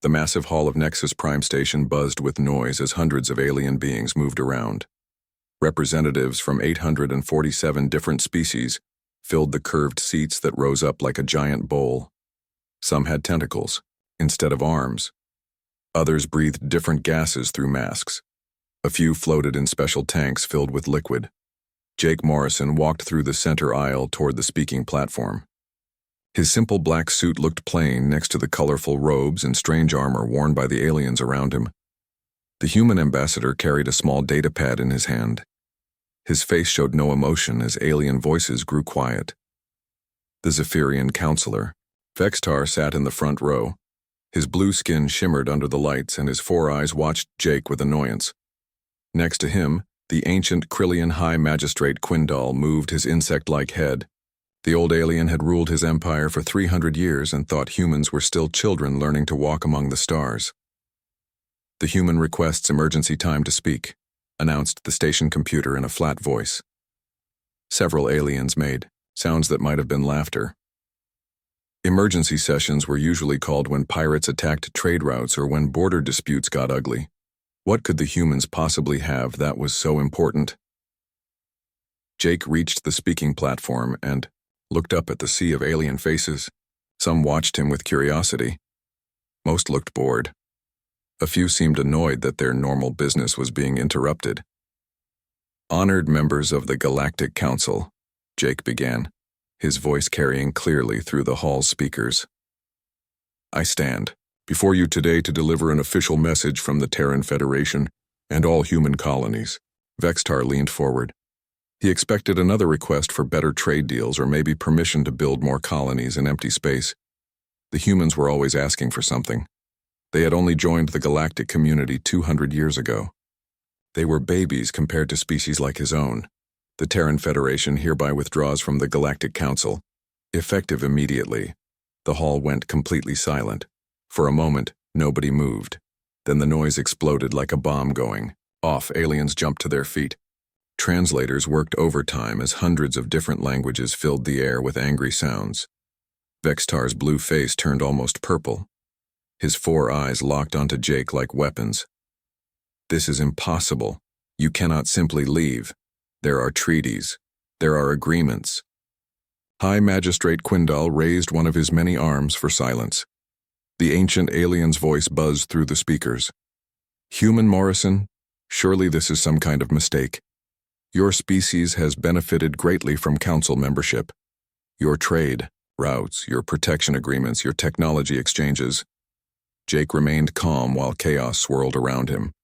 The massive hall of Nexus Prime Station buzzed with noise as hundreds of alien beings moved around. Representatives from 847 different species filled the curved seats that rose up like a giant bowl. Some had tentacles instead of arms. Others breathed different gases through masks. A few floated in special tanks filled with liquid. Jake Morrison walked through the center aisle toward the speaking platform. His simple black suit looked plain next to the colorful robes and strange armor worn by the aliens around him. The human ambassador carried a small data pad in his hand. His face showed no emotion as alien voices grew quiet. The Zephyrian counselor, Vextar, sat in the front row. His blue skin shimmered under the lights and his four eyes watched Jake with annoyance. Next to him, the ancient Krillian High Magistrate Quindal moved his insect-like head. The old alien had ruled his empire for 300 years and thought humans were still children learning to walk among the stars. "The human requests emergency time to speak," announced the station computer in a flat voice. Several aliens made sounds that might have been laughter. Emergency sessions were usually called when pirates attacked trade routes or when border disputes got ugly. What could the humans possibly have that was so important? Jake reached the speaking platform and looked up at the sea of alien faces. Some watched him with curiosity. Most looked bored. A few seemed annoyed that their normal business was being interrupted. "Honored members of the Galactic Council," Jake began, his voice carrying clearly through the hall's speakers. "I stand before you today to deliver an official message from the Terran Federation and all human colonies." Vextar leaned forward. He expected another request for better trade deals or maybe permission to build more colonies in empty space. The humans were always asking for something. They had only joined the galactic community 200 years ago. They were babies compared to species like his own. The Terran Federation hereby withdraws from the Galactic Council. Effective immediately. The hall went completely silent. For a moment, nobody moved. Then the noise exploded like a bomb going off. Aliens jumped to their feet. Translators worked overtime as hundreds of different languages filled the air with angry sounds. Vextar's blue face turned almost purple. His four eyes locked onto Jake like weapons. "This is impossible. You cannot simply leave. There are treaties. There are agreements." High Magistrate Quindal raised one of his many arms for silence. The ancient alien's voice buzzed through the speakers. "Human Morrison, surely this is some kind of mistake. Your species has benefited greatly from council membership. Your trade routes, your protection agreements, your technology exchanges." Jake remained calm while chaos swirled around him.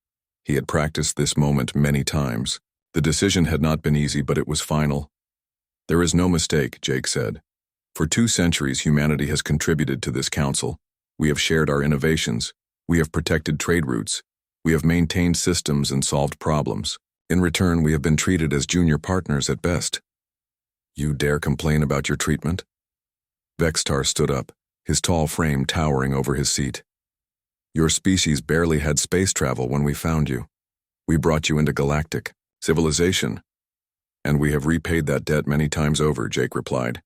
He had practiced this moment many times. The decision had not been easy, but it was final. "There is no mistake," Jake said. "For 2 centuries, humanity has contributed to this council. We have shared our innovations. We have protected trade routes. We have maintained systems and solved problems. In return, we have been treated as junior partners at best. You dare complain about your treatment?" Vextar stood up, his tall frame towering over his seat. "Your species barely had space travel when we found you. We brought you into galactic civilization. And we have repaid that debt many times over," Jake replied.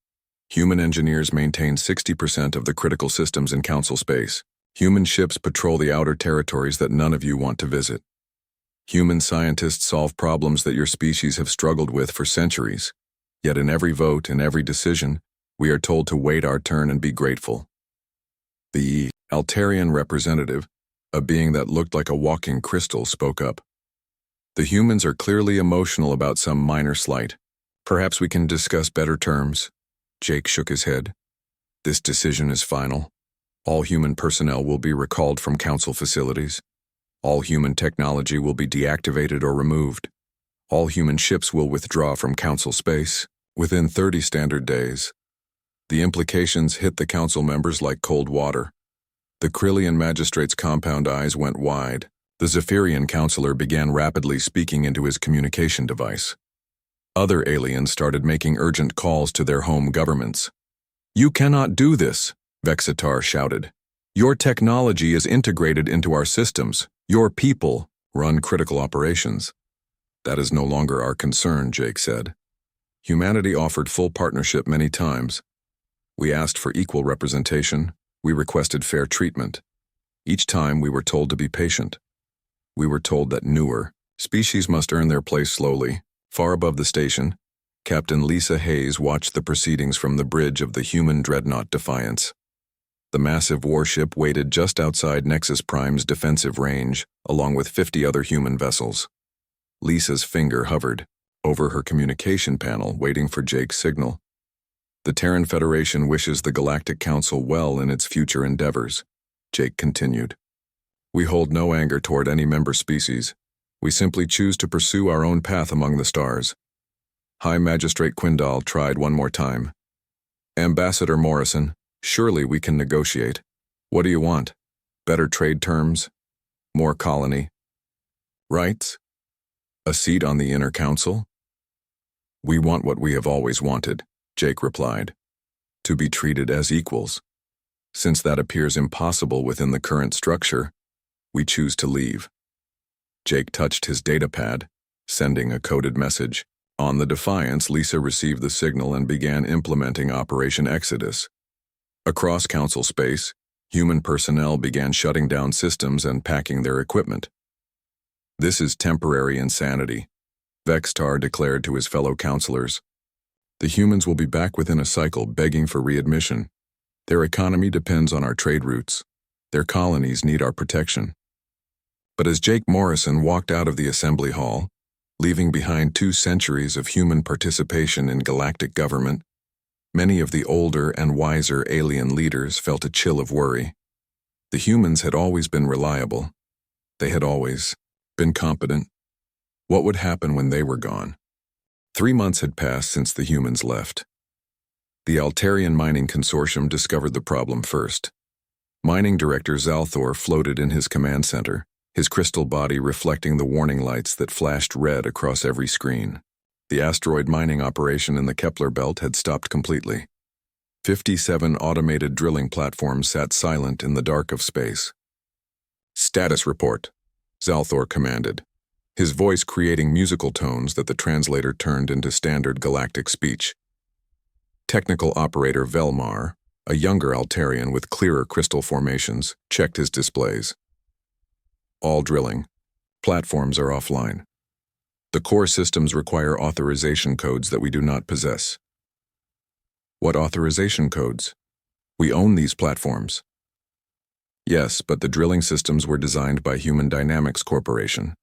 "Human engineers maintain 60% of the critical systems in Council space. Human ships patrol the outer territories that none of you want to visit. Human scientists solve problems that your species have struggled with for centuries. Yet in every vote and every decision, we are told to wait our turn and be grateful." The Altarian representative, a being that looked like a walking crystal, spoke up. "The humans are clearly emotional about some minor slight. Perhaps we can discuss better terms." Jake shook his head. "This decision is final. All human personnel will be recalled from council facilities. All human technology will be deactivated or removed. All human ships will withdraw from council space within 30 standard days." The implications hit the council members like cold water. The Krillian magistrate's compound eyes went wide. The Zephyrian counselor began rapidly speaking into his communication device. Other aliens started making urgent calls to their home governments. "You cannot do this," Vexitar shouted. "Your technology is integrated into our systems. Your people run critical operations." "That is no longer our concern," Jake said. "Humanity offered full partnership many times. We asked for equal representation. We requested fair treatment. Each time we were told to be patient. We were told that newer species must earn their place slowly. Far above the station, Captain Lisa Hayes watched the proceedings from the bridge of the human dreadnought Defiance. The massive warship waited just outside Nexus Prime's defensive range, along with 50 other human vessels. Lisa's finger hovered over her communication panel, waiting for Jake's signal. The Terran Federation wishes the Galactic Council well in its future endeavors, Jake continued. We hold no anger toward any member species. We simply choose to pursue our own path among the stars. High Magistrate Quindal tried one more time. Ambassador Morrison, surely we can negotiate. What do you want? Better trade terms? More colony? Rights? A seat on the Inner Council? We want what we have always wanted, Jake replied. To be treated as equals. Since that appears impossible within the current structure, we choose to leave. Jake touched his datapad, sending a coded message. On the Defiance, Lisa received the signal and began implementing Operation Exodus. Across Council space, human personnel began shutting down systems and packing their equipment. This is temporary insanity, Vextar declared to his fellow counselors. The humans will be back within a cycle begging for readmission. Their economy depends on our trade routes. Their colonies need our protection. But as Jake Morrison walked out of the assembly hall, leaving behind 2 centuries of human participation in galactic government, many of the older and wiser alien leaders felt a chill of worry. The humans had always been reliable. They had always been competent. What would happen when they were gone? 3 months had passed since the humans left. The Altarian Mining Consortium discovered the problem first. Mining Director Zalthor floated in his command center, his crystal body reflecting the warning lights that flashed red across every screen. The asteroid mining operation in the Kepler belt had stopped completely. 57 automated drilling platforms sat silent in the dark of space. Status report, Zalthor commanded, his voice creating musical tones that the translator turned into standard galactic speech. Technical operator Velmar, a younger Altarian with clearer crystal formations, checked his displays. All drilling. Platforms are offline. The core systems require authorization codes that we do not possess. What authorization codes? We own these platforms. Yes, but the drilling systems were designed by Human Dynamics Corporation.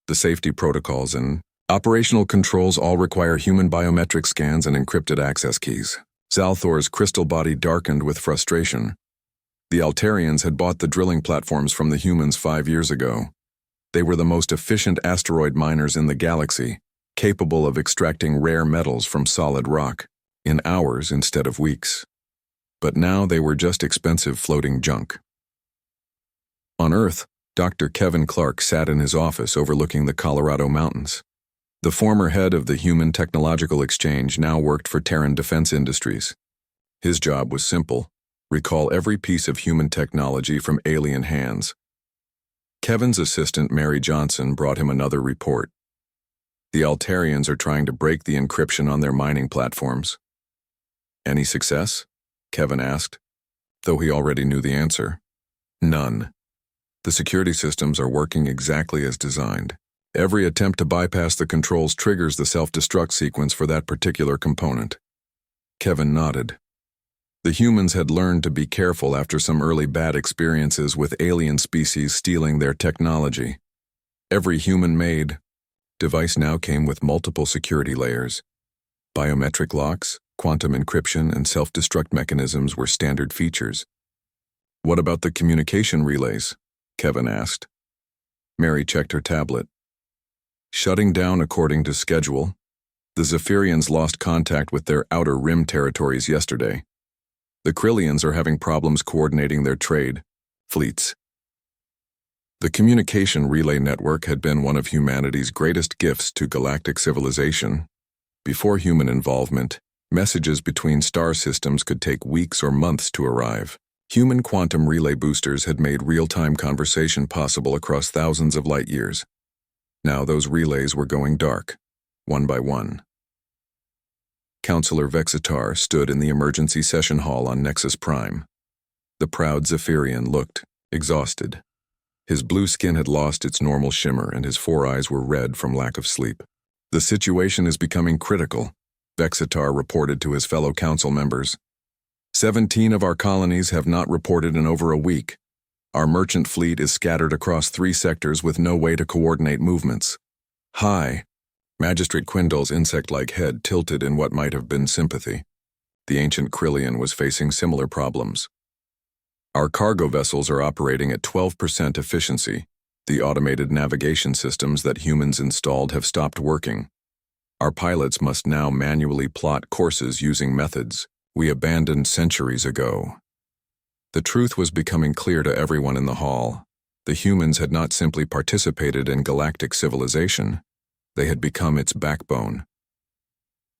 The safety protocols and operational controls all require human biometric scans and encrypted access keys. Zalthor's crystal body darkened with frustration. The Altarians had bought the drilling platforms from the humans 5 years ago. They were the most efficient asteroid miners in the galaxy, capable of extracting rare metals from solid rock, in hours instead of weeks. But now they were just expensive floating junk. On Earth, Dr. Kevin Clark sat in his office overlooking the Colorado mountains. The former head of the Human Technological Exchange now worked for Terran Defense Industries. His job was simple: recall every piece of human technology from alien hands. Kevin's assistant, Mary Johnson, brought him another report. The Altarians are trying to break the encryption on their mining platforms. Any success? Kevin asked, though he already knew the answer. None. The security systems are working exactly as designed. Every attempt to bypass the controls triggers the self-destruct sequence for that particular component. Kevin nodded. The humans had learned to be careful after some early bad experiences with alien species stealing their technology. Every human-made device now came with multiple security layers. Biometric locks, quantum encryption, and self-destruct mechanisms were standard features. What about the communication relays? Kevin asked. Mary checked her tablet. Shutting down according to schedule. The Zephyrians lost contact with their outer rim territories yesterday. The Krillians are having problems coordinating their trade fleets. The communication relay network had been one of humanity's greatest gifts to galactic civilization. Before human involvement, messages between star systems could take weeks or months to arrive. Human quantum relay boosters had made real-time conversation possible across thousands of light years. Now those relays were going dark, one by one. Counselor Vexitar stood in the emergency session hall on Nexus Prime. The proud Zephyrian looked exhausted. His blue skin had lost its normal shimmer and his 4 eyes were red from lack of sleep. The situation is becoming critical, Vexitar reported to his fellow council members. 17 of our colonies have not reported in over a week. Our merchant fleet is scattered across 3 sectors with no way to coordinate movements. Hi. Magistrate Quindle's insect-like head tilted in what might have been sympathy. The ancient Krillian was facing similar problems. Our cargo vessels are operating at 12% efficiency. The automated navigation systems that humans installed have stopped working. Our pilots must now manually plot courses using methods we abandoned centuries ago. The truth was becoming clear to everyone in the hall. The humans had not simply participated in galactic civilization, they had become its backbone.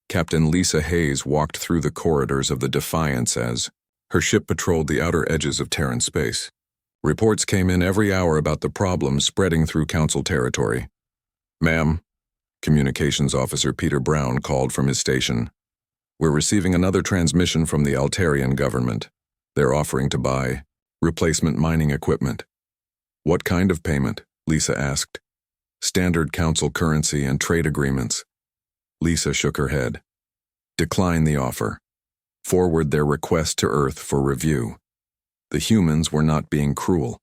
Captain Lisa Hayes walked through the corridors of the Defiance as her ship patrolled the outer edges of Terran space. Reports came in every hour about the problems spreading through Council territory. "Ma'am," Communications Officer Peter Brown called from his station. "We're receiving another transmission from the Altarian government. They're offering to buy replacement mining equipment." "What kind of payment?" Lisa asked. "Standard Council currency and trade agreements." Lisa shook her head. "Decline the offer. Forward their request to Earth for review." The humans were not being cruel.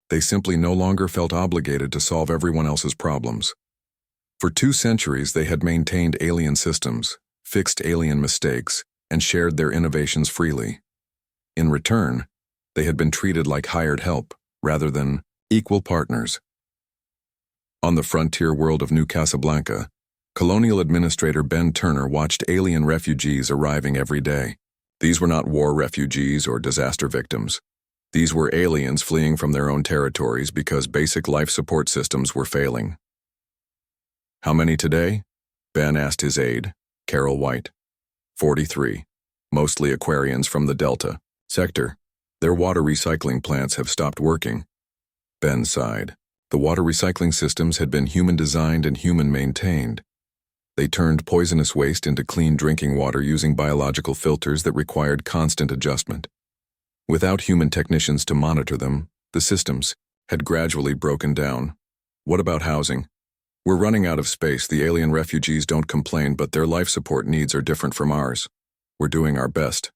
They simply no longer felt obligated to solve everyone else's problems. For 2 centuries they had maintained alien systems, fixed alien mistakes, and shared their innovations freely. In return, they had been treated like hired help, rather than equal partners. On the frontier world of New Casablanca, Colonial Administrator Ben Turner watched alien refugees arriving every day. These were not war refugees or disaster victims. These were aliens fleeing from their own territories because basic life support systems were failing. "How many today?" Ben asked his aide, Carol White. 43, mostly Aquarians from the Delta sector. Their water recycling plants have stopped working. Ben sighed. The water recycling systems had been human-designed and human-maintained. They turned poisonous waste into clean drinking water using biological filters that required constant adjustment. Without human technicians to monitor them, the systems had gradually broken down. "What about housing?" "We're running out of space. The alien refugees don't complain, but their life support needs are different from ours. We're doing our best."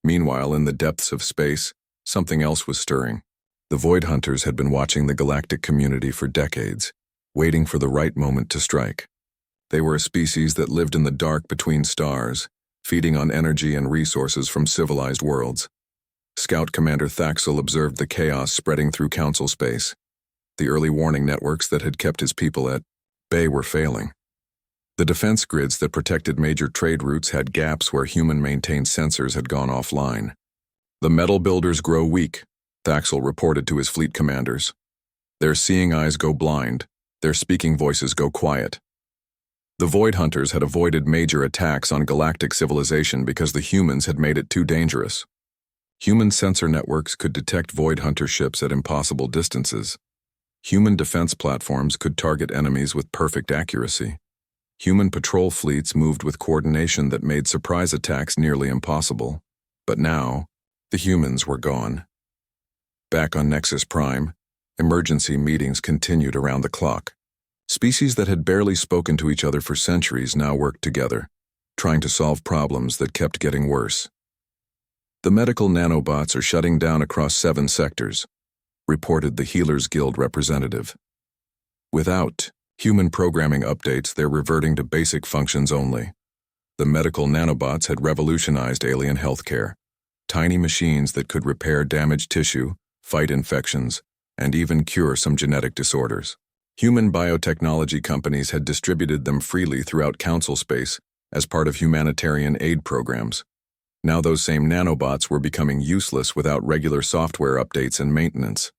Meanwhile, in the depths of space, something else was stirring. The Void Hunters had been watching the galactic community for decades, waiting for the right moment to strike. They were a species that lived in the dark between stars, feeding on energy and resources from civilized worlds. Scout Commander Thaxel observed the chaos spreading through Council space. The early warning networks that had kept his people at bay were failing. The defense grids that protected major trade routes had gaps where human-maintained sensors had gone offline. "The metal builders grow weak," Thaxel reported to his fleet commanders. "Their seeing eyes go blind, their speaking voices go quiet." The Void Hunters had avoided major attacks on galactic civilization because the humans had made it too dangerous. Human sensor networks could detect Void Hunter ships at impossible distances. Human defense platforms could target enemies with perfect accuracy. Human patrol fleets moved with coordination that made surprise attacks nearly impossible. But now, the humans were gone. Back on Nexus Prime, emergency meetings continued around the clock. Species that had barely spoken to each other for centuries now worked together, trying to solve problems that kept getting worse. "The medical nanobots are shutting down across 7 sectors, reported the Healers Guild representative. "Without human programming updates, they're reverting to basic functions only." The medical nanobots had revolutionized alien healthcare. Tiny machines that could repair damaged tissue, fight infections, and even cure some genetic disorders. Human biotechnology companies had distributed them freely throughout Council space as part of humanitarian aid programs. Now those same nanobots were becoming useless without regular software updates and maintenance.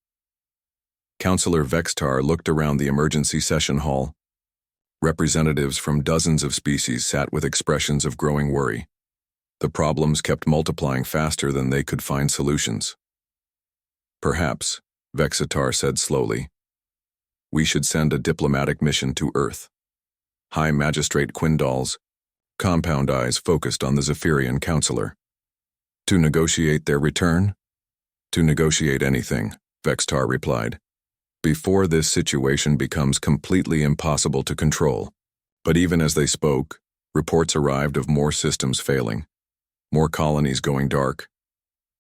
Councillor Vextar looked around the emergency session hall. Representatives from dozens of species sat with expressions of growing worry. The problems kept multiplying faster than they could find solutions. "Perhaps," Vexitar said slowly, "we should send a diplomatic mission to Earth." High Magistrate Quindal's compound eyes focused on the Zephyrian councillor. "To negotiate their return?" To negotiate anything, Vextar replied, before this situation becomes completely impossible to control. But even as they spoke, reports arrived of more systems failing, more colonies going dark,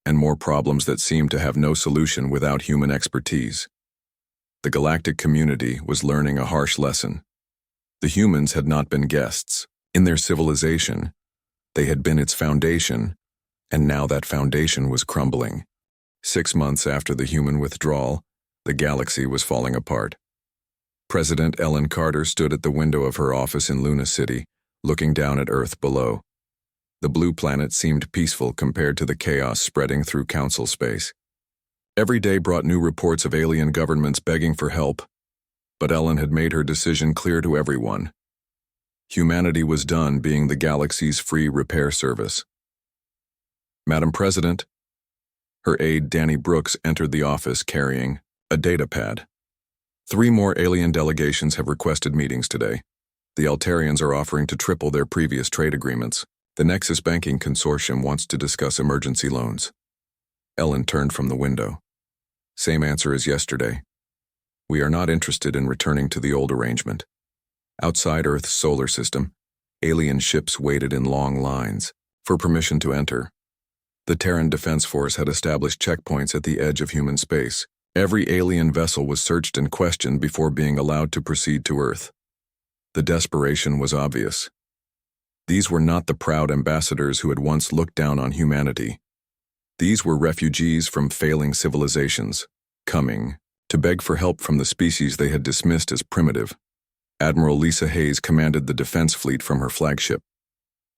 and more problems that seemed to have no solution without human expertise. The galactic community was learning a harsh lesson. The humans had not been guests. In their civilization, they had been its foundation, and now that foundation was crumbling. 6 months after the human withdrawal, the galaxy was falling apart. President Ellen Carter stood at the window of her office in Luna City, looking down at Earth below. The blue planet seemed peaceful compared to the chaos spreading through council space. Every day brought new reports of alien governments begging for help, but Ellen had made her decision clear to everyone. Humanity was done being the galaxy's free repair service. Madam President, her aide Danny Brooks entered the office carrying a data pad. 3 more alien delegations have requested meetings today. The Altarians are offering to triple their previous trade agreements. The Nexus Banking Consortium wants to discuss emergency loans. Ellen turned from the window. Same answer as yesterday. We are not interested in returning to the old arrangement. Outside Earth's solar system, alien ships waited in long lines for permission to enter. The Terran Defense Force had established checkpoints at the edge of human space. Every alien vessel was searched and questioned before being allowed to proceed to Earth. The desperation was obvious. These were not the proud ambassadors who had once looked down on humanity. These were refugees from failing civilizations, coming to beg for help from the species they had dismissed as primitive. Admiral Lisa Hayes commanded the defense fleet from her flagship.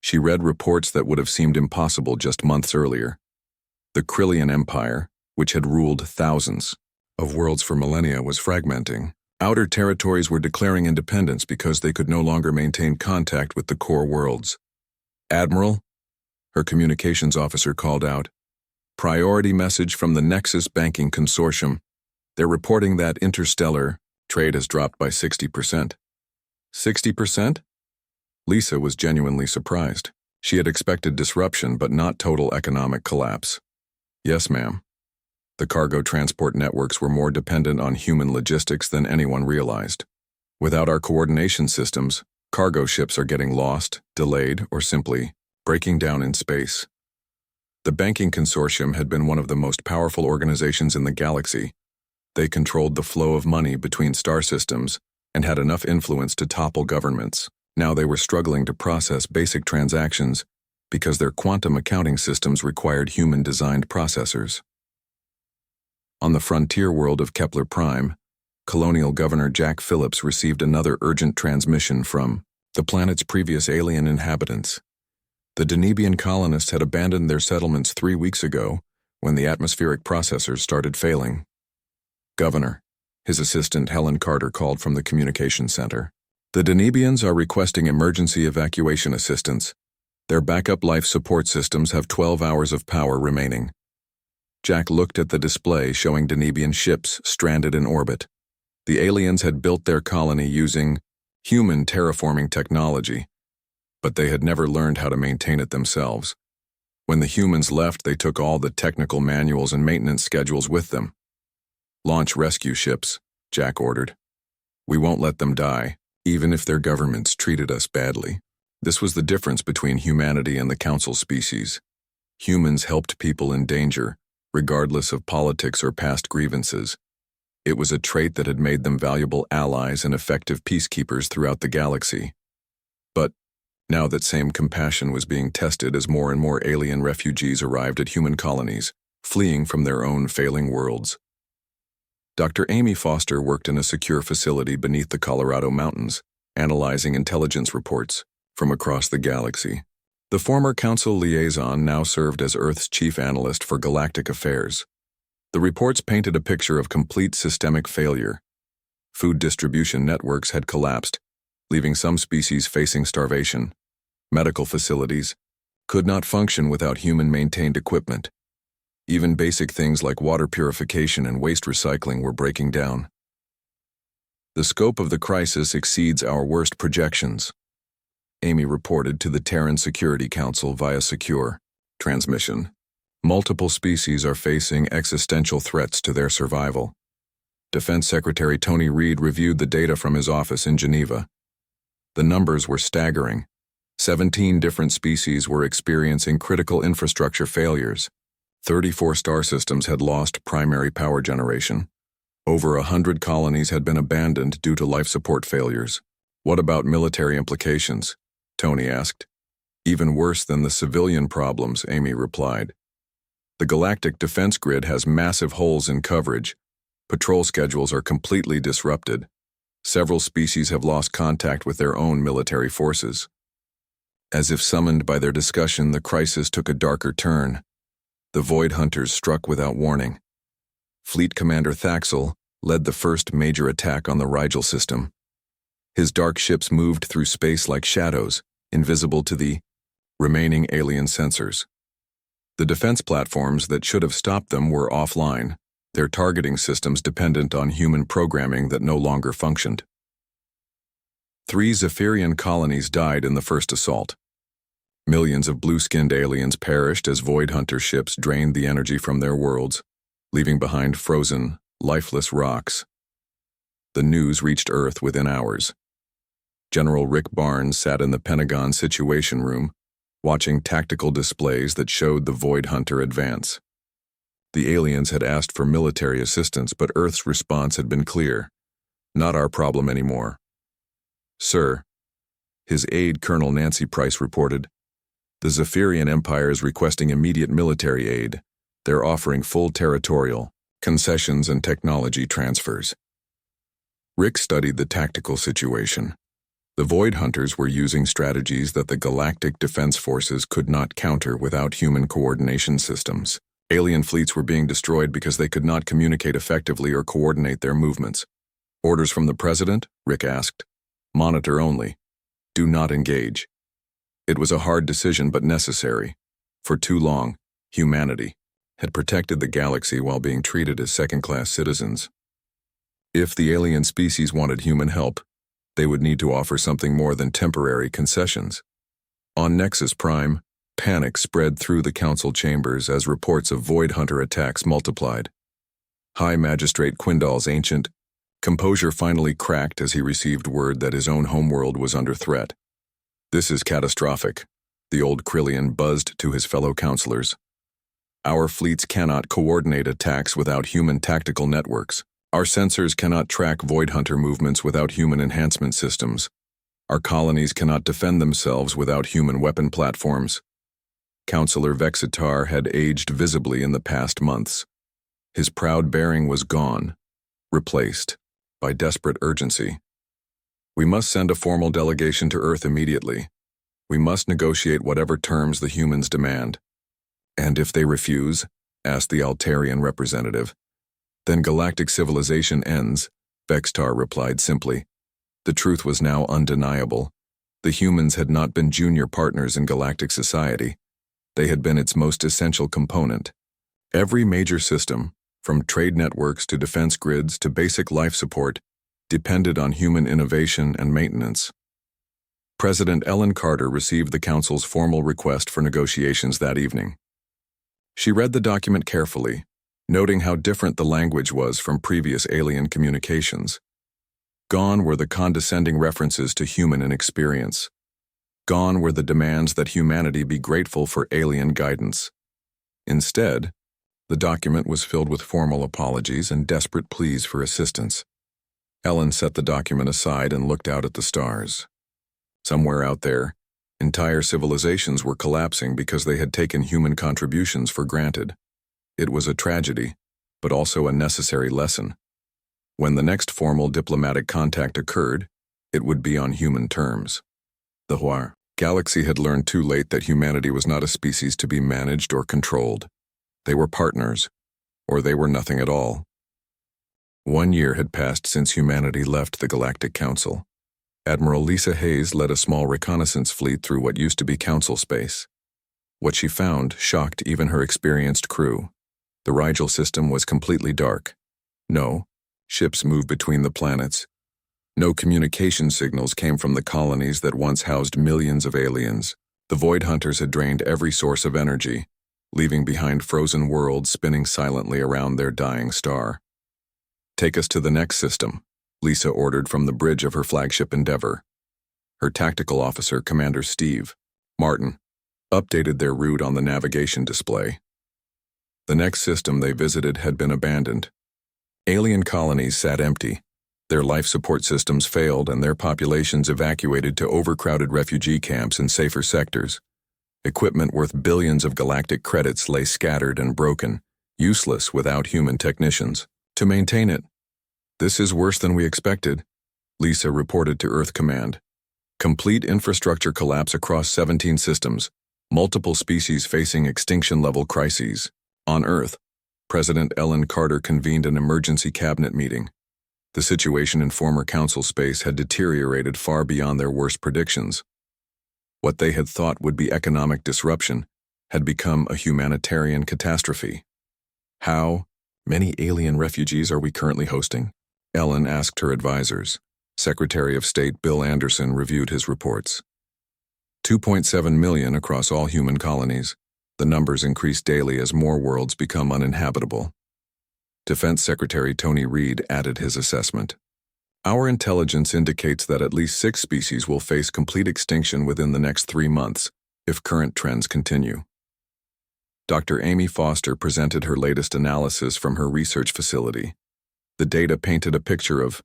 She read reports that would have seemed impossible just months earlier. The Krillian Empire, which had ruled thousands of worlds for millennia, was fragmenting. Outer territories were declaring independence because they could no longer maintain contact with the core worlds. Admiral, her communications officer called out, priority message from the Nexus Banking Consortium. They're reporting that interstellar trade has dropped by 60%. 60%? Lisa was genuinely surprised. She had expected disruption, but not total economic collapse. Yes, ma'am. The cargo transport networks were more dependent on human logistics than anyone realized. Without our coordination systems, cargo ships are getting lost, delayed, or simply breaking down in space. The Banking Consortium had been one of the most powerful organizations in the galaxy. They controlled the flow of money between star systems and had enough influence to topple governments. Now they were struggling to process basic transactions because their quantum accounting systems required human-designed processors. On the frontier world of Kepler Prime, Colonial Governor Jack Phillips received another urgent transmission from the planet's previous alien inhabitants. The Danebian colonists had abandoned their settlements 3 weeks ago when the atmospheric processors started failing. Governor, his assistant Helen Carter called from the communications center. The Danebians are requesting emergency evacuation assistance. Their backup life support systems have 12 hours of power remaining. Jack looked at the display showing Danebian ships stranded in orbit. The aliens had built their colony using human terraforming technology, but they had never learned how to maintain it themselves. When the humans left, they took all the technical manuals and maintenance schedules with them. Launch rescue ships, Jack ordered. We won't let them die, even if their governments treated us badly. This was the difference between humanity and the council species. Humans helped people in danger, regardless of politics or past grievances. It was a trait that had made them valuable allies and effective peacekeepers throughout the galaxy. But now that same compassion was being tested as more and more alien refugees arrived at human colonies, fleeing from their own failing worlds. Dr. Amy Foster worked in a secure facility beneath the Colorado mountains, analyzing intelligence reports from across the galaxy. The former council liaison now served as Earth's chief analyst for galactic affairs. The reports painted a picture of complete systemic failure. Food distribution networks had collapsed, leaving some species facing starvation. Medical facilities could not function without human-maintained equipment. Even basic things like water purification and waste recycling were breaking down. The scope of the crisis exceeds our worst projections, Amy reported to the Terran Security Council via secure transmission. Multiple species are facing existential threats to their survival. Defense Secretary Tony Reid reviewed the data from his office in Geneva. The numbers were staggering. 17 different species were experiencing critical infrastructure failures. 34 star systems had lost primary power generation. Over 100 colonies had been abandoned due to life support failures. What about military implications? Tony asked. Even worse than the civilian problems, Amy replied. The galactic defense grid has massive holes in coverage. Patrol schedules are completely disrupted. Several species have lost contact with their own military forces. As if summoned by their discussion, the crisis took a darker turn. The Void Hunters struck without warning. Fleet Commander Thaxel led the first major attack on the Rigel system. His dark ships moved through space like shadows, invisible to the remaining alien sensors. The defense platforms that should have stopped them were offline, their targeting systems dependent on human programming that no longer functioned. 3 Zephyrian colonies died in the first assault. Millions of blue-skinned aliens perished as Void Hunter ships drained the energy from their worlds, leaving behind frozen, lifeless rocks. The news reached Earth within hours. General Rick Barnes sat in the Pentagon Situation Room, watching tactical displays that showed the Void Hunter advance. The aliens had asked for military assistance, but Earth's response had been clear. Not our problem anymore. Sir, his aide Colonel Nancy Price reported, the Zephyrian Empire is requesting immediate military aid. They're offering full territorial concessions and technology transfers. Rick studied the tactical situation. The Void Hunters were using strategies that the Galactic Defense Forces could not counter without human coordination systems. Alien fleets were being destroyed because they could not communicate effectively or coordinate their movements. Orders from the President? Rick asked. Monitor only. Do not engage. It was a hard decision but necessary. For too long, humanity had protected the galaxy while being treated as second-class citizens. If the alien species wanted human help, they would need to offer something more than temporary concessions. On Nexus Prime, panic spread through the council chambers as reports of Void Hunter attacks multiplied. High Magistrate Quindal's ancient composure finally cracked as he received word that his own homeworld was under threat. This is catastrophic, the old Krillian buzzed to his fellow counselors. Our fleets cannot coordinate attacks without human tactical networks. Our sensors cannot track Void Hunter movements without human enhancement systems. Our colonies cannot defend themselves without human weapon platforms. Counselor Vexitar had aged visibly in the past months. His proud bearing was gone, replaced by desperate urgency. We must send a formal delegation to Earth immediately. We must negotiate whatever terms the humans demand. And if they refuse, asked the Altarian representative, then galactic civilization ends, Vexitar replied simply. The truth was now undeniable. The humans had not been junior partners in galactic society. They had been its most essential component. Every major system, from trade networks to defense grids to basic life support, depended on human innovation and maintenance. President Ellen Carter received the Council's formal request for negotiations that evening. She read the document carefully, noting how different the language was from previous alien communications. Gone were the condescending references to human inexperience. Gone were the demands that humanity be grateful for alien guidance. Instead, the document was filled with formal apologies and desperate pleas for assistance. Ellen set the document aside and looked out at the stars. Somewhere out there, entire civilizations were collapsing because they had taken human contributions for granted. It was a tragedy, but also a necessary lesson. When the next formal diplomatic contact occurred, it would be on human terms. The HFY galaxy had learned too late that humanity was not a species to be managed or controlled. They were partners, or they were nothing at all. 1 year had passed since humanity left the Galactic Council. Admiral Lisa Hayes led a small reconnaissance fleet through what used to be Council space. What she found shocked even her experienced crew. The Rigel system was completely dark. No ships moved between the planets. No communication signals came from the colonies that once housed millions of aliens. The Void Hunters had drained every source of energy. leaving behind frozen worlds spinning silently around their dying star. "Take us to the next system," Lisa ordered from the bridge of her flagship Endeavour. Her tactical officer, Commander Steve Martin, updated their route on the navigation display. The next system they visited had been abandoned. Alien colonies sat empty. Their life support systems failed and their populations evacuated to overcrowded refugee camps in safer sectors. Equipment worth billions of galactic credits lay scattered and broken, useless without human technicians to maintain it. "This is worse than we expected," Lisa reported to Earth Command. "Complete infrastructure collapse across 17 systems, multiple species facing extinction-level crises." On Earth, President Ellen Carter convened an emergency cabinet meeting. The situation in former council space had deteriorated far beyond their worst predictions. What they had thought would be economic disruption had become a humanitarian catastrophe. "How many alien refugees are we currently hosting?" Ellen asked her advisors. Secretary of State Bill Anderson reviewed his reports. 2.7 million across all human colonies. The numbers increase daily as more worlds become uninhabitable. Defense Secretary Tony Reed added his assessment. "Our intelligence indicates that at least 6 species will face complete extinction within the next 3 months, if current trends continue." Dr. Amy Foster presented her latest analysis from her research facility. The data painted a picture of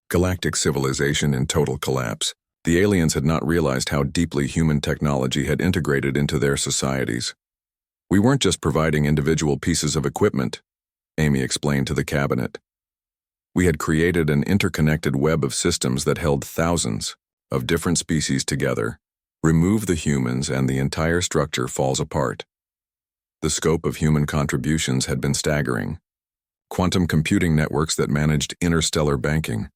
galactic civilization in total collapse. The aliens had not realized how deeply human technology had integrated into their societies. "We weren't just providing individual pieces of equipment," Amy explained to the cabinet. "We had created an interconnected web of systems that held thousands of different species together. Remove the humans and the entire structure falls apart." The scope of human contributions had been staggering. Quantum computing networks that managed interstellar banking,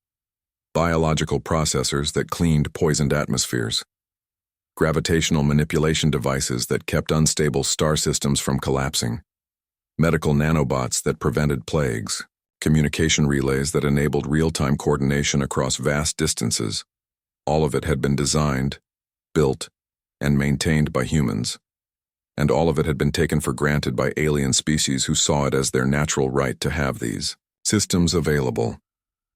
biological processors that cleaned poisoned atmospheres, gravitational manipulation devices that kept unstable star systems from collapsing, medical nanobots that prevented plagues, communication relays that enabled real-time coordination across vast distances. All of it had been designed, built, and maintained by humans. And all of it had been taken for granted by alien species who saw it as their natural right to have these systems available.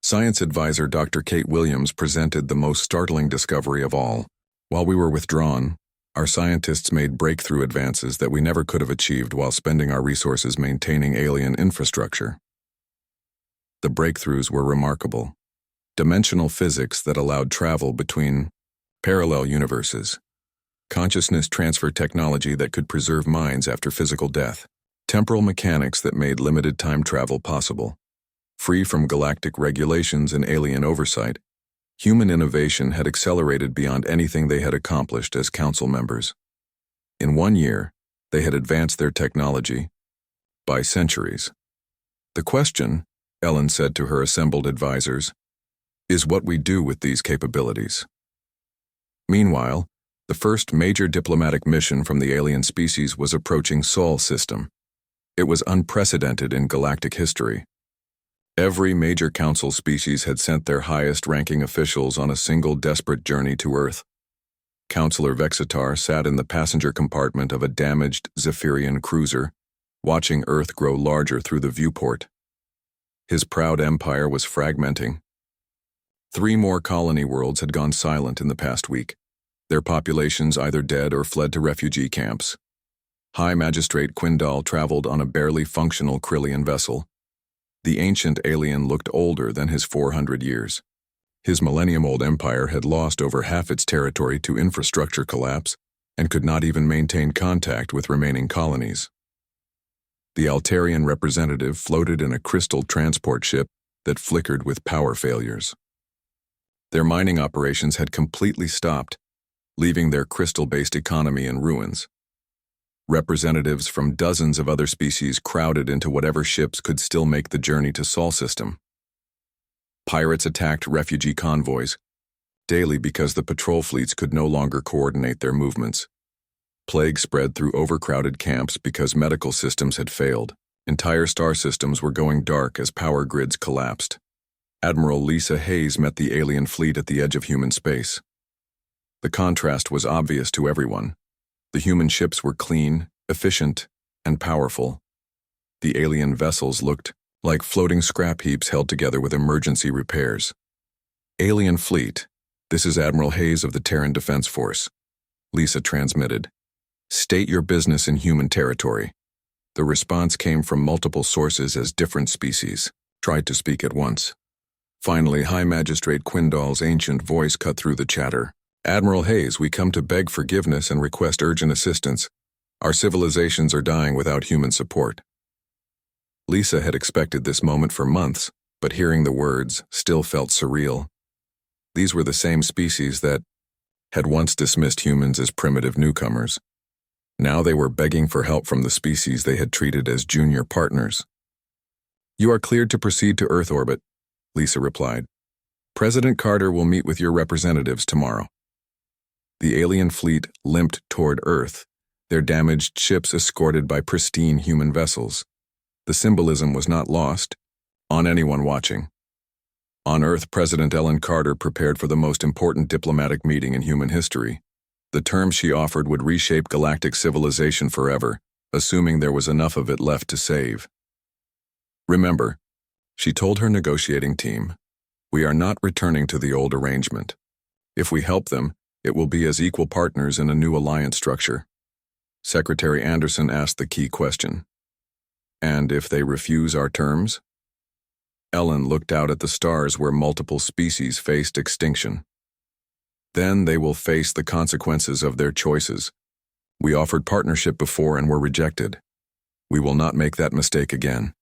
Science advisor Dr. Kate Williams presented the most startling discovery of all. "While we were withdrawn, our scientists made breakthrough advances that we never could have achieved while spending our resources maintaining alien infrastructure." The breakthroughs were remarkable. Dimensional physics that allowed travel between parallel universes, consciousness transfer technology that could preserve minds after physical death, temporal mechanics that made limited time travel possible. Free from galactic regulations and alien oversight, human innovation had accelerated beyond anything they had accomplished as council members. In 1 year, they had advanced their technology by centuries. "The question," Ellen said to her assembled advisors, "is what we do with these capabilities." Meanwhile, the first major diplomatic mission from the alien species was approaching Sol system. It was unprecedented in galactic history. Every major council species had sent their highest-ranking officials on a single desperate journey to Earth. Councillor Vexitar sat in the passenger compartment of a damaged Zephyrian cruiser, watching Earth grow larger through the viewport. His proud empire was fragmenting. 3 more colony worlds had gone silent in the past week, their populations either dead or fled to refugee camps. High Magistrate Quindal traveled on a barely functional Krillian vessel. The ancient alien looked older than his 400 years. His millennium-old empire had lost over half its territory to infrastructure collapse and could not even maintain contact with remaining colonies. The Altarian representative floated in a crystal transport ship that flickered with power failures. Their mining operations had completely stopped, leaving their crystal-based economy in ruins. Representatives from dozens of other species crowded into whatever ships could still make the journey to Sol system. Pirates attacked refugee convoys daily because the patrol fleets could no longer coordinate their movements. Plague spread through overcrowded camps because medical systems had failed. Entire star systems were going dark as power grids collapsed. Admiral Lisa Hayes met the alien fleet at the edge of human space. The contrast was obvious to everyone. The human ships were clean, efficient, and powerful. The alien vessels looked like floating scrap heaps held together with emergency repairs. "Alien fleet, this is Admiral Hayes of the Terran Defense Force," Lisa transmitted. "State your business in human territory." The response came from multiple sources as different species tried to speak at once. Finally, High Magistrate Quindal's ancient voice cut through the chatter. "Admiral Hayes, we come to beg forgiveness and request urgent assistance. Our civilizations are dying without human support." Lisa had expected this moment for months, but hearing the words still felt surreal. These were the same species that had once dismissed humans as primitive newcomers. Now they were begging for help from the species they had treated as junior partners. "You are cleared to proceed to Earth orbit," Lisa replied. "President Carter will meet with your representatives tomorrow." The alien fleet limped toward Earth, their damaged ships escorted by pristine human vessels. The symbolism was not lost on anyone watching. On Earth, President Ellen Carter prepared for the most important diplomatic meeting in human history. The terms she offered would reshape galactic civilization forever, assuming there was enough of it left to save. "Remember," she told her negotiating team, "we are not returning to the old arrangement. If we help them, it will be as equal partners in a new alliance structure." Secretary Anderson asked the key question. "And if they refuse our terms?" Ellen looked out at the stars where multiple species faced extinction. "Then they will face the consequences of their choices. We offered partnership before and were rejected. We will not make that mistake again."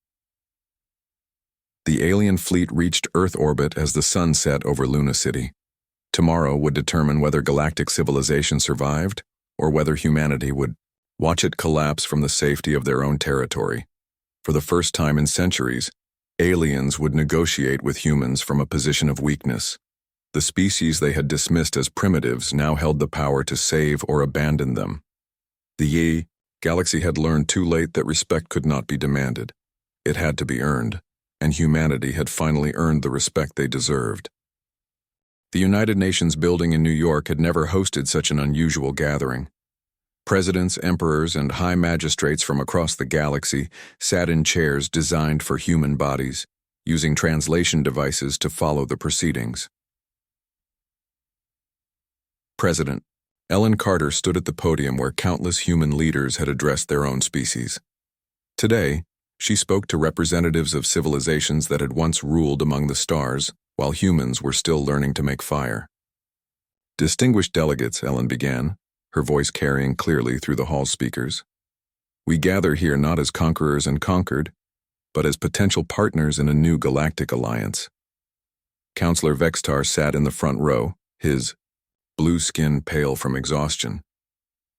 The alien fleet reached Earth orbit as the sun set over Luna City. Tomorrow would determine whether galactic civilization survived or whether humanity would watch it collapse from the safety of their own territory. For the first time in centuries, aliens would negotiate with humans from a position of weakness. The species they had dismissed as primitives now held the power to save or abandon them. The galaxy had learned too late that respect could not be demanded. It had to be earned, and humanity had finally earned the respect they deserved. The United Nations building in New York had never hosted such an unusual gathering. Presidents, emperors, and high magistrates from across the galaxy sat in chairs designed for human bodies, using translation devices to follow the proceedings. President Ellen Carter stood at the podium where countless human leaders had addressed their own species. Today, she spoke to representatives of civilizations that had once ruled among the stars, while humans were still learning to make fire. "Distinguished delegates," Ellen began, her voice carrying clearly through the hall speakers. "We gather here not as conquerors and conquered, but as potential partners in a new galactic alliance." Counselor Vextar sat in the front row, his blue skin pale from exhaustion.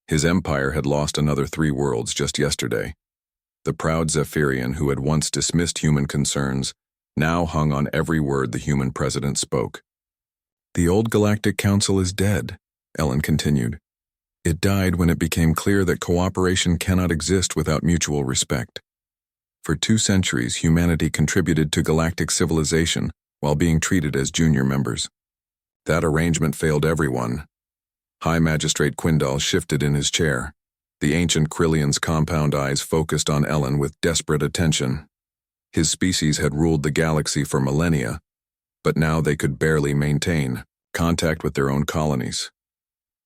His empire had lost another 3 worlds just yesterday. The proud Zephyrian who had once dismissed human concerns now hung on every word the human president spoke. "The old Galactic Council is dead," Ellen continued. "It died when it became clear that cooperation cannot exist without mutual respect. For 2 centuries, humanity contributed to galactic civilization while being treated as junior members. That arrangement failed everyone." High Magistrate Quindal shifted in his chair. The ancient Krillion's compound eyes focused on Ellen with desperate attention. His species had ruled the galaxy for millennia, but now they could barely maintain contact with their own colonies.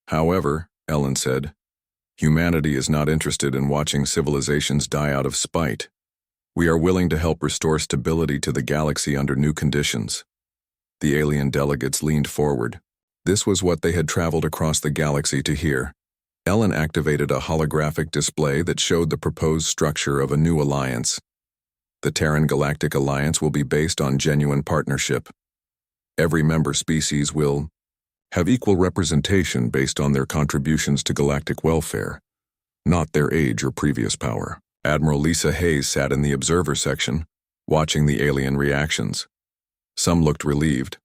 "However," Ellen said, "humanity is not interested in watching civilizations die out of spite. We are willing to help restore stability to the galaxy under new conditions." The alien delegates leaned forward. This was what they had traveled across the galaxy to hear. Ellen activated a holographic display that showed the proposed structure of a new alliance. The Terran Galactic Alliance will be based on genuine partnership. Every member species will have equal representation based on their contributions to galactic welfare, not their age or previous power. Admiral Lisa Hayes sat in the observer section, watching the alien reactions. Some looked relieved.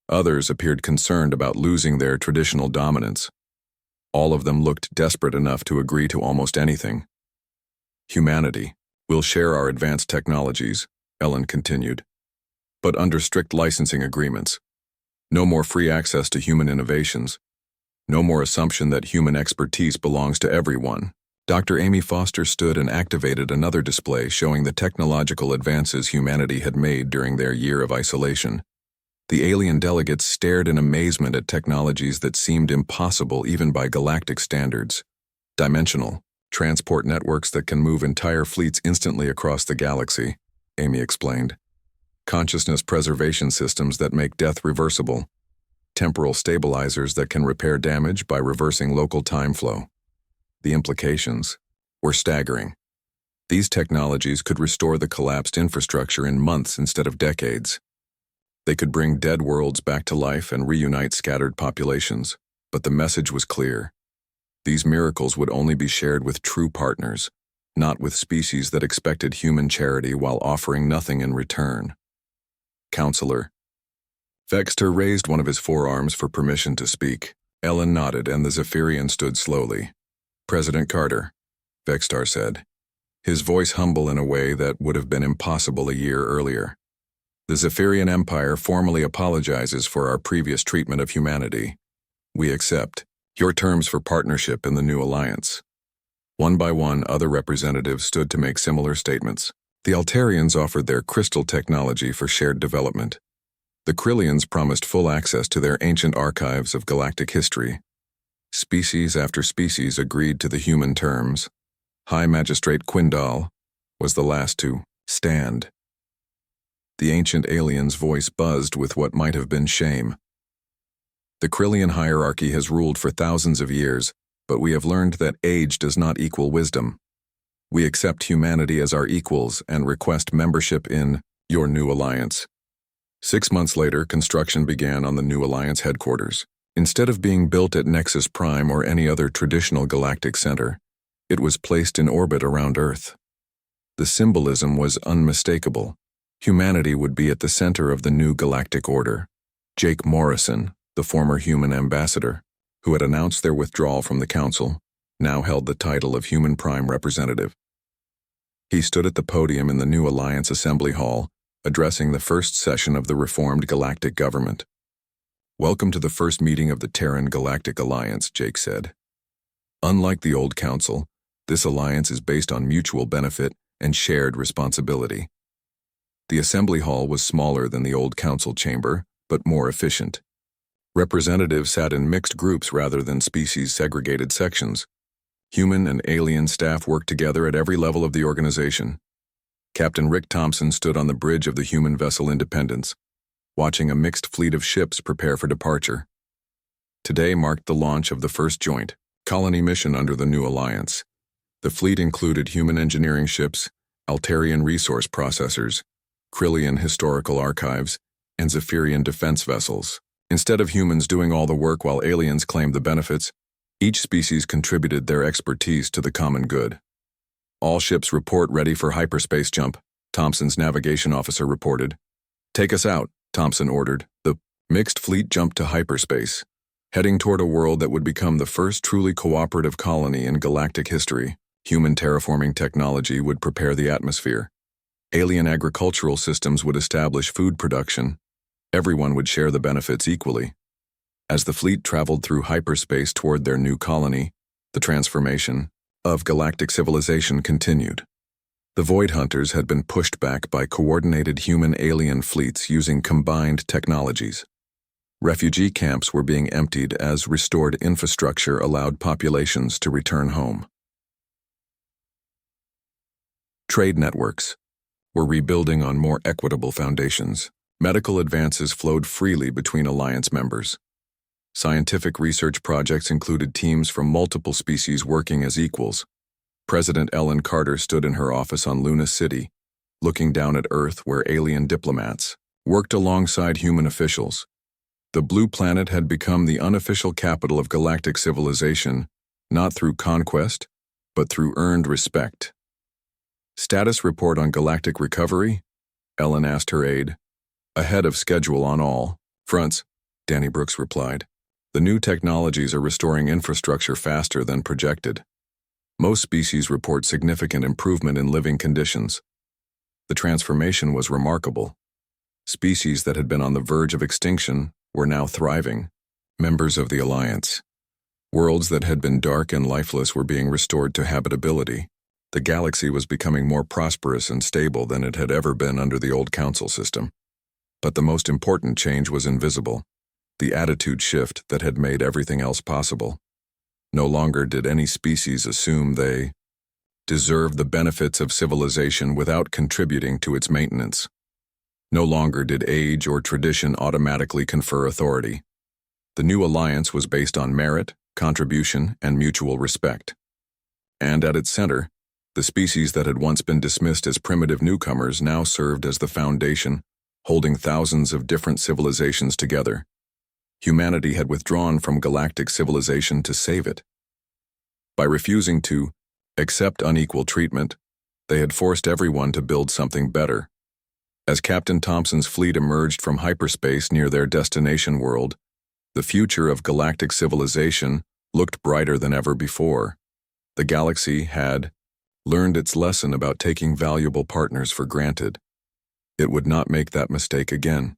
Others appeared concerned about losing their traditional dominance. All of them looked desperate enough to agree to almost anything. "Humanity will share our advanced technologies," Ellen continued, "but under strict licensing agreements. No more free access to human innovations. No more assumption that human expertise belongs to everyone. Dr. Amy Foster stood and activated another display showing the technological advances humanity had made during their year of isolation. The alien delegates stared in amazement at technologies that seemed impossible even by galactic standards. Dimensional transport networks that can move entire fleets instantly across the galaxy, Amy explained. Consciousness preservation systems that make death reversible. Temporal stabilizers that can repair damage by reversing local time flow. The implications were staggering. These technologies could restore the collapsed infrastructure in months instead of decades. They could bring dead worlds back to life and reunite scattered populations, but the message was clear. These miracles would only be shared with true partners, not with species that expected human charity while offering nothing in return. Counselor. Vexter raised one of his forearms for permission to speak. Ellen nodded and the Zephyrian stood slowly. President Carter, Vextar said, his voice humble in a way that would have been impossible a year earlier. The Zephyrian Empire formally apologizes for our previous treatment of humanity. We accept your terms for partnership in the new alliance. One by one, other representatives stood to make similar statements. The Altarians offered their crystal technology for shared development. The Krillians promised full access to their ancient archives of galactic history. Species after species agreed to the human terms. High Magistrate Quindal was the last to stand. The ancient alien's voice buzzed with what might have been shame. The Krillian hierarchy has ruled for thousands of years, but we have learned that age does not equal wisdom. We accept humanity as our equals and request membership in your new alliance. 6 months later, construction began on the new alliance headquarters. Instead of being built at Nexus Prime or any other traditional galactic center, it was placed in orbit around Earth. The symbolism was unmistakable. Humanity would be at the center of the new galactic order. Jake Morrison, the former human ambassador, who had announced their withdrawal from the Council, now held the title of Human Prime Representative. He stood at the podium in the new Alliance Assembly Hall, addressing the first session of the reformed galactic government. Welcome to the first meeting of the Terran Galactic Alliance, Jake said. Unlike the old Council, this alliance is based on mutual benefit and shared responsibility. The assembly hall was smaller than the old council chamber, but more efficient. Representatives sat in mixed groups rather than species-segregated sections. Human and alien staff worked together at every level of the organization. Captain Rick Thompson stood on the bridge of the human vessel Independence, watching a mixed fleet of ships prepare for departure. Today marked the launch of the first joint colony mission under the new alliance. The fleet included human engineering ships, Altarian resource processors, Krillian historical archives, and Zephyrian defense vessels. Instead of humans doing all the work while aliens claimed the benefits, each species contributed their expertise to the common good. All ships report ready for hyperspace jump, Thompson's navigation officer reported. Take us out, Thompson ordered. The mixed fleet jumped to hyperspace, heading toward a world that would become the first truly cooperative colony in galactic history. Human terraforming technology would prepare the atmosphere. Alien agricultural systems would establish food production. Everyone would share the benefits equally. As the fleet traveled through hyperspace toward their new colony, the transformation of galactic civilization continued. The Void Hunters had been pushed back by coordinated human-alien fleets using combined technologies. Refugee camps were being emptied as restored infrastructure allowed populations to return home. Trade networks were rebuilding on more equitable foundations. Medical advances flowed freely between alliance members. Scientific research projects included teams from multiple species working as equals. President Ellen Carter stood in her office on Luna City, looking down at Earth where alien diplomats worked alongside human officials. The Blue Planet had become the unofficial capital of galactic civilization, not through conquest, but through earned respect. Status report on galactic recovery? Ellen asked her aide. Ahead of schedule on all fronts, Danny Brooks replied. The new technologies are restoring infrastructure faster than projected. Most species report significant improvement in living conditions. The transformation was remarkable. Species that had been on the verge of extinction were now thriving. Members of the Alliance, Worlds that had been dark and lifeless were being restored to habitability. The galaxy was becoming more prosperous and stable than it had ever been under the old council system. But the most important change was invisible, the attitude shift that had made everything else possible. No longer did any species assume they deserved the benefits of civilization without contributing to its maintenance. No longer did age or tradition automatically confer authority. The new alliance was based on merit, contribution, and mutual respect. And at its center, the species that had once been dismissed as primitive newcomers now served as the foundation, holding thousands of different civilizations together. Humanity had withdrawn from galactic civilization to save it. By refusing to accept unequal treatment, they had forced everyone to build something better. As Captain Thompson's fleet emerged from hyperspace near their destination world, the future of galactic civilization looked brighter than ever before. The galaxy had learned its lesson about taking valuable partners for granted. It would not make that mistake again.